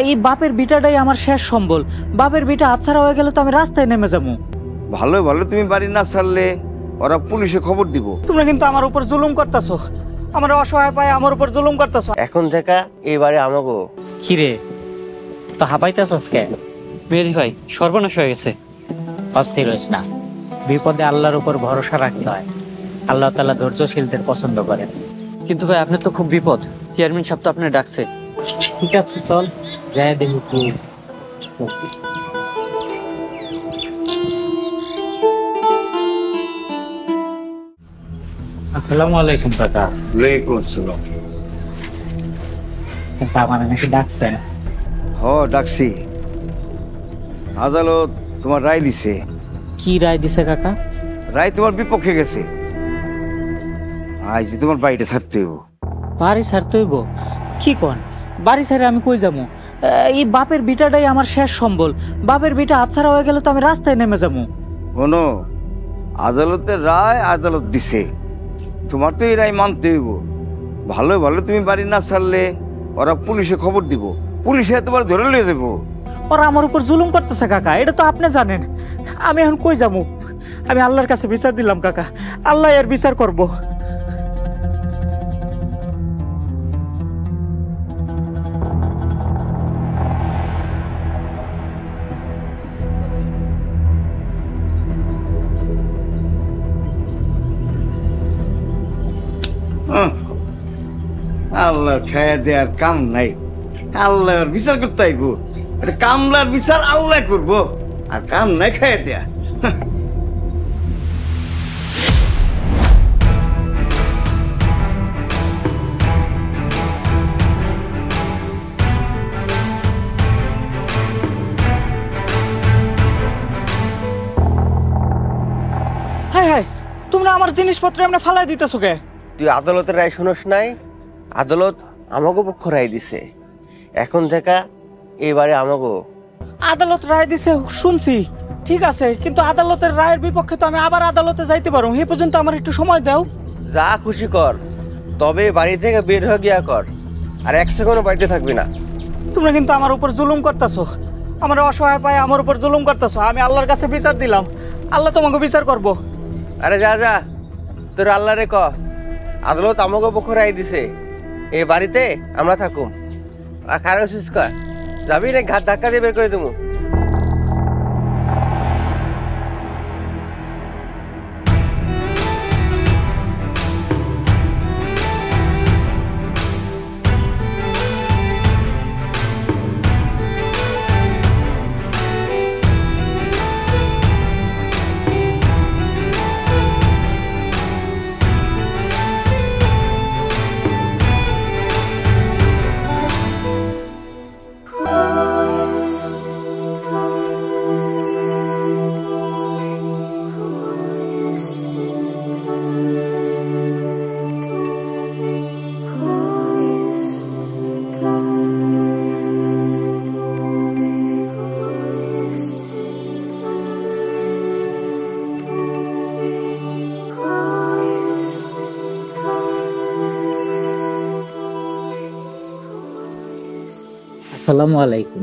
এই বাপের বিটাটাই আমার শেষ সম্বল। বাপের বিটা আছাড়া হয়ে গেলে তো আমি রাস্তায় নেমে যাবো। ভালো ভালো তুমি বাড়ি না ছাড়লে ওরা পুলিশে খবর দিব। তোমরা কিন্তু আমার উপর জুলুম করতেছো, আমার অসহায় পায় আমার উপর জুলুম করতেছো। এখন থেকে এবারে আমাকে কিরে তো হাবাইতেছস কে? মেহেদি ভাই সর্বনাশ হয়ে গেছে। অস্থির হইস না, বিপদে আল্লাহর উপর ভরসা রাখতে হয়। আল্লাহ তাআলা ধৈর্যশীলদের পছন্দ করেন। কিন্তু ভাই আপনার তো খুব বিপদ, চেয়ারম্যান সাহেব তো আপনার ডাকছে। ঠিক আছে চল যাই দেখি কি। আসসালামু আলাইকুম কাকা। ওয়ালাইকুম আসসালাম। আমার নাকি ডাকছেন? ডাকছি। আদালত তোমার রায় দিছে। কি রায় দিছে কাকা? রায় তোমার বিপক্ষে গেছে। আজ তোমার বাড়িটা ছাড়তে হইব। বাড়ি ছাড়তে হইব? কি কন? বাড়ি ছেড়ে আমি কই যাবো? এই বাপের বিটাটাই আমার শেষ সম্বল। বাপের বিটা আছাড়া হয়ে গেলে তো আমি রাস্তায় নেমে যাবো। শোনো, আদালতের রায় আদালত দিছে, তোমার তো এই রায় মানতে হইব। ভালো ভালো তুমি বাড়ি না ছাড়লে ওরা পুলিশে খবর দিব, পুলিশে তোমার ধরে নিয়ে যাবো। ওরা আমার উপর জুলুম করতেছে কাকা, এটা তো আপনি জানেন। আমি এখন কই যাবো? আমি আল্লাহর কাছে বিচার দিলাম কাকা, আল্লাহ এর বিচার করব। আল্লাহর খায়া দেয়ার কাম নাই, আল্লাহর বিচার করতে আইব। এটা কামলার বিচার আল্লাহ করবো, আর কাম নাই খায়া দেয়া। হায় হায়, তোমরা আমার জিনিসপত্র এমনি ফালাই দিতেছো কে? তুই আদালতের রায় শুনোস নাই? আদালত আমাকে পক্ষ রায় দিছে। এখন থেকে এবারে আমাকে আদালত রায় দিছে শুনছি, ঠিক আছে, কিন্তু আদালতের রায়ের বিপক্ষে তো আমি আবার আদালতে যাইতে পারবো। এই পর্যন্ত আমার একটু সময় দাও। যা খুশি কর, তবে বাড়ি থেকে বের হয়ে গিয়া কর, আর এক সেকেন্ডও বাড়িতে থাকবি না। তোমরা কিন্তু আমার উপর জুলুম করতেছো, আমার অসহায় পায় আমার উপর জুলুম করতেছো। আমি আল্লাহর কাছে বিচার দিলাম, আল্লাহ তোমাকে বিচার করব। আরে যা যা, তোর আল্লাহরে ক আদালত আমাকে পক্ষ রায় দিছে, এই বাড়িতে আমরা থাকুম। আর খারাপ কর যাবি না, ঘাট ধাক্কা দিয়ে বের করে দেবো। আসসালামু আলাইকুম।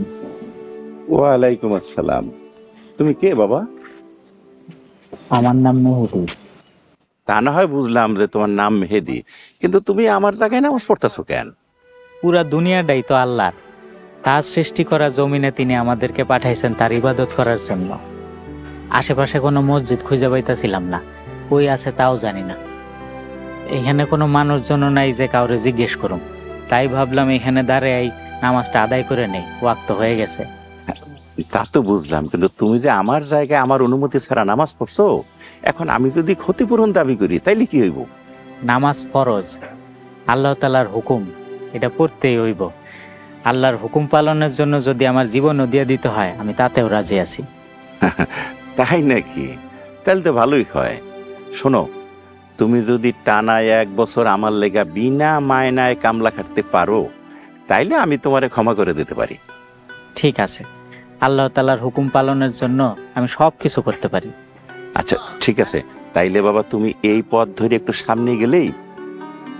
ওয়ালাইকুম আসসালাম। তুমি কে বাবা? আমার নাম মেহেদি। তা না হয় বুঝলাম যে তোমার নাম মেহেদি, কিন্তু তুমি আমার জায়গায় নামাজ পড়তেছো কেন? পুরা দুনিয়াটাই তো আল্লাহর, তার সৃষ্টি করা জমিনে তিনি আমাদেরকে পাঠাইছেন তার ইবাদত করার জন্য। আশেপাশে কোনো মসজিদ খুঁজে পাইতেছিলাম না, কই আছে তাও জানি না। এখানে কোনো মানুষজন নাই যে কাউরে জিজ্ঞেস করুম, তাই ভাবলাম এখানে দাঁড়াই নামাজটা আদায় করে নেই, ওয়াক্ত হয়ে গেছে। তা তো বুঝলাম, কিন্তু তুমি যে আমার জায়গায় আমার অনুমতি ছাড়া নামাজ পড়ছো, এখন আমি যদি ক্ষতিপূরণ দাবি করি তাইলে কি হইব? নামাজ ফরজ, আল্লাহ তাআলার হুকুম, এটা পড়তেই হইব। আল্লাহর হুকুম পালনের জন্য যদি আমার জীবনও দিয়ে দিতে হয় আমি তাতেও রাজি আছি। তাই নাকি? তাহলে তো ভালোই হয়। শোনো, তুমি যদি টানা 1 বছর আমার লেগা বিনা মায়নায় কামলা খাটতে পারো, তাইলে আমি তোমারে ক্ষমা করে দিতে পারি। ঠিক আছে, আল্লাহ তাআলার হুকুম পালনের জন্য আমি সব কিছু করতে পারি। আচ্ছা ঠিক আছে, তাইলে বাবা তুমি এই পথ ধরে একটু সামনে গেলেই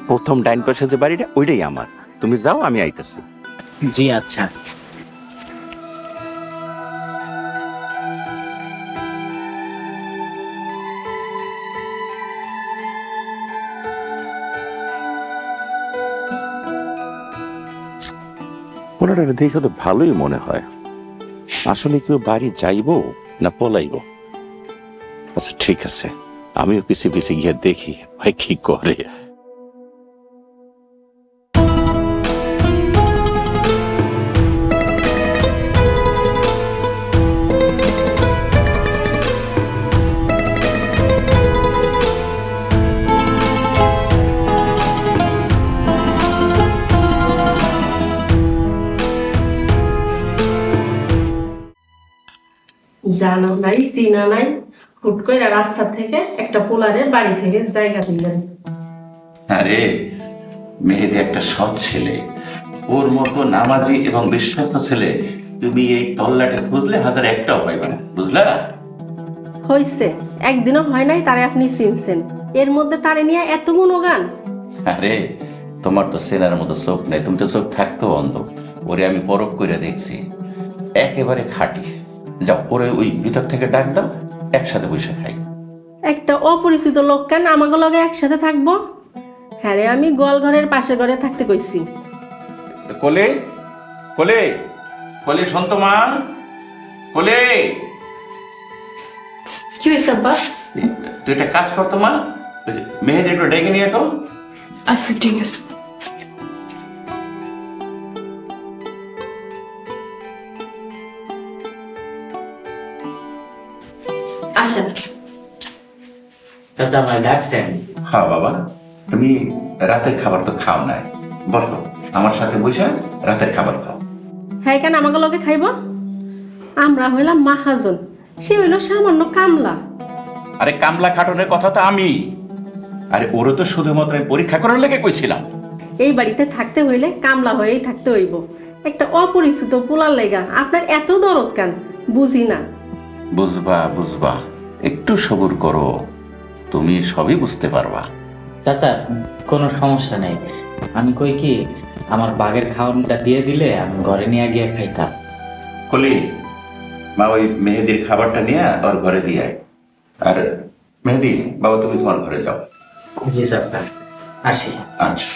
প্রথম ডাইন পাশে যে বাড়িটা ওইটাই আমার। তুমি যাও, আমি আইতেছি। জি আচ্ছা। পোলাটা দেখে তো ভালোই মনে হয়। আসলে কেউ বাড়ি যাইবো না পলাইবো? আচ্ছা ঠিক আছে, আমিও পিছিয়ে পিছিয়ে গিয়ে দেখি ভাই কি করে। জানো নাই চিনা নাই, হুট করে রাস্তা থেকে একটা পোলারে বাড়ি থেকে জায়গা দিলেন। আরে মেহেদি একটা সৎ ছেলে, ওর মতো নামাজি এবং বিশ্বস্ত ছেলে তুমি এই তল্লাটে খুঁজলে হাজার একটাও পাইবে না, বুঝলা? হইছে, একদিনও হয় নাই তারে আপনি চিনছেন, এর মধ্যে তারে নিয়ে এত গুণগান। আরে তোমার তো সেনার মতো চোখ নেই, তুমি তো চোখ থাকতো অন্ধ। ওরে আমি পরখ করে দেখছি, একেবারে খাঁটি। যাও ওরে ওই ভিতর থেকে ডাক দাও, একসাথে বসে খাই। একটা অপরিচিত লোক কেন আমাকে লগে একসাথে থাকবো? হ্যাঁ রে, আমি গোয়াল ঘরের পাশে ঘরে থাকতে কইছি। কোলে কোলে কোলে সন্ত মা, কোলে। কি হয়েছে আব্বা? তুই একটা কাজ করতো মা, মেহেদি একটু ডেকে নিয়ে তো। আচ্ছা ঠিক আছে। আসেন। চাচা আমায় ডাকছেন? হ্যাঁ বাবা, তুমি রাতের খাবার তো খাও নাই, বসো আমার সাথে বসে রাতের খাবার খাও। হ্যাঁ কেন আমাকে লগে খাইব? আমরা হইলাম মাহাজন, সে হইল সামান্য কামলা। আরে কামলা খাটনের কথা তো আমি, আরে ওরও তো শুধুমাত্র আমি পরীক্ষা করার লেগে কইছিলাম। এই বাড়িতে থাকতে হইলে কামলা হয়েই থাকতে হইব। একটা অপরিচিত পোলার লেগা আপনার এত দরদ কেন বুঝি না। বুঝবা বুঝবা, একটু সবুর করো, তুমি সবই বুঝতে পারবা। চাচা কোনো সমস্যা নেই, আমি কই কি আমার বাঘের খাওয়ানটা দিয়ে দিলে আমি ঘরে নিয়ে গিয়ে খাইতাম। কলি মা, ওই মেহেদির খাবারটা নিয়ে ওর ঘরে দিয়ে আয়। আর মেহেদি বাবা, তুমি তোমার ঘরে যাও। জি চাচা, আসি। আচ্ছা।